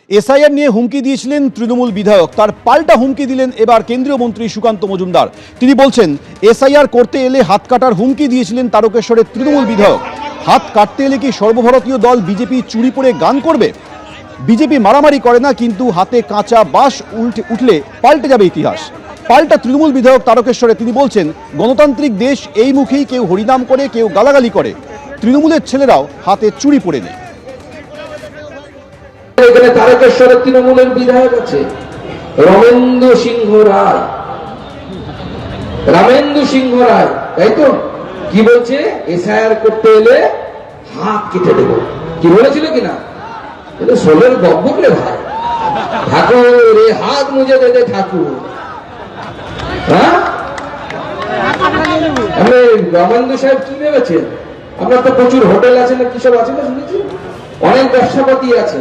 SIR নিয়ে হুমকি দিয়েছিলেন তৃণমূল বিধায়ক, তার পাল্টা হুমকি দিলেন এবার কেন্দ্রীয় মন্ত্রী সুকান্ত মজুমদার। তিনি বলছেন এসআইআর করতে এলে হাত কাটার হুমকি দিয়েছিলেন তারকেশ্বরের তৃণমূল বিধায়ক। হাত কাটতে এলে কি সর্বভারতীয় দল বিজেপি চুরি পড়ে গান করবে? বিজেপি মারামারি করে না, কিন্তু হাতে কাঁচা বাঁশ উঠলে পাল্টে যাবে ইতিহাস। পাল্টা তৃণমূল বিধায়ক তারকেশ্বরে তিনি বলছেন গণতান্ত্রিক দেশ, এই মুখেই কেউ হরিনাম করে, কেউ গালাগালি করে, তৃণমূলের ছেলেরাও হাতে চুরি পড়ে নেয়। এখানে তারকেশ্বরের তৃণমূলের বিধায়ক আছে রমেন্দ্র সিংহ রায়। রামেন্দ্র সিংহ রায়, তাই তো? কি বলছে? এসআইআর করতে এলে হাত কেটে দেব। কি বলেছিল কিনা? সোলের গব্বরে ভাই, ঠাকুর এ হাত মুজে দে দে ঠাকুর। হ্যাঁ, রমেন্দ্র সাহেব কি ভেবেছেন? আপনার তো প্রচুর হোটেল আছে না, কি সব আছে না শুনেছি, অনেক ব্যবসাপাতি আছে।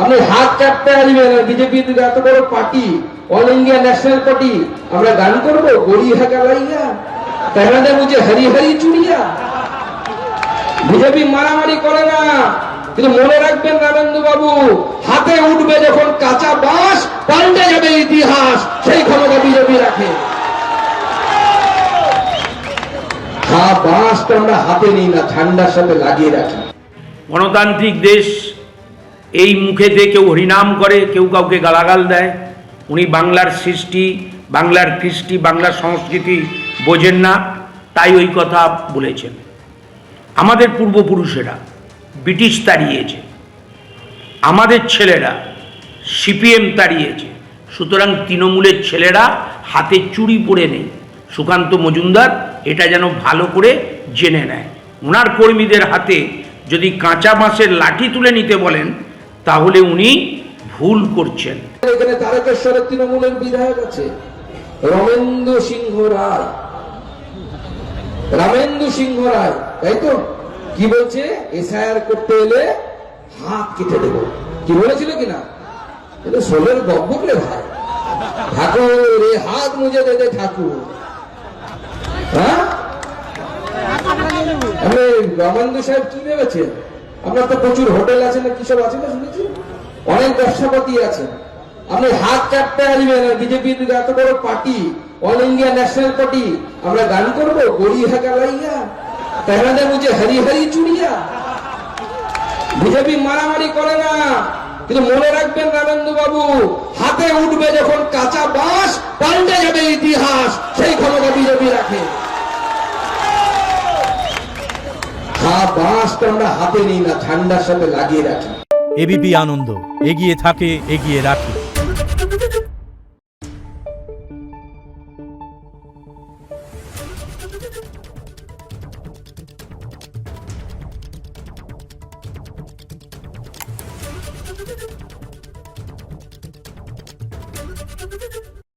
আপনি হাত কাটতে আসবেন, বিজেপি এত বড় party, all India national party, আমরা গান করবো গড়িয়া গালাইয়া তেনাদের বুঝে হরি হরি চুড়িয়া। বিজেপি মারামারি করে না, কিন্তু মনে রাখবেন রামেন্দ্র বাবু, হাতে উঠবে যখন কাঁচা বাঁশ, পাল্টে যাবে ইতিহাস, সেই ক্ষমতা বিজেপি রাখে। বাঁশটা আমরা হাতে নিই না, ঠান্ডার সাথে লাগিয়ে রাখি। গণতান্ত্রিক দেশ, এই মুখেতে কেউ হরিনাম করে, কেউ কাউকে গালাগাল দেয়। উনি বাংলার সৃষ্টি, বাংলার কৃষ্টি, বাংলার সংস্কৃতি বোঝেন না, তাই ওই কথা বলেছেন। আমাদের পূর্বপুরুষেরা ব্রিটিশ তাড়িয়েছে, আমাদের ছেলেরা সিপিএম তাড়িয়েছে, সুতরাং তৃণমূলের ছেলেরা হাতে চুরি পড়ে নেই। সুকান্ত মজুমদার এটা যেন ভালো করে জেনে নেয়। ওনার কর্মীদের হাতে যদি কাঁচা বাঁশের লাঠি তুলে নিতে বলেন, তাহলে উনি ভুল করছেন। এখানে তারকেশ্বরের তৃণমূলের বিধায়ক আছে রমেন্দ্র সিংহ রায়। রামেন্দ্র সিংহ রায়, তাই তো? কি বলছে? এসআইআর করতে এলে হাত কেটে দেব। কি বলেছিল কিনা? সোলের গব্বরে ভাই, ঠাকুর এ হাত মুজে দে দে ঠাকুর। হ্যাঁ, রমেন্দ্র সাহেব কি ভেবেছেন? আপনার তো প্রচুর হোটেল আছে না, কি সব আছে না শুনেছি, অনেক ব্যবসাপাতি আছে। আপনি হাত কাটতে আসবেন, বিজেপি এত বড় party, all India national party, আমরা গান করবো গড়িয়া গালাইয়া তেনাদের বুঝে হরি হরি চুড়িয়া। বিজেপি মারামারি করে না, কিন্তু মনে রাখবেন রামেন্দ্র বাবু, হাতে উঠবে যখন কাঁচা বাঁশ, পাল্টে যাবে ইতিহাস, সেই ক্ষমতা বিজেপি রাখে। বাঁশটা আমরা হাতে নিই না, ঠান্ডার সাথে লাগিয়ে রাখি। এবিপি আনন্দ, এগিয়ে থাকে, এগিয়ে রাখি।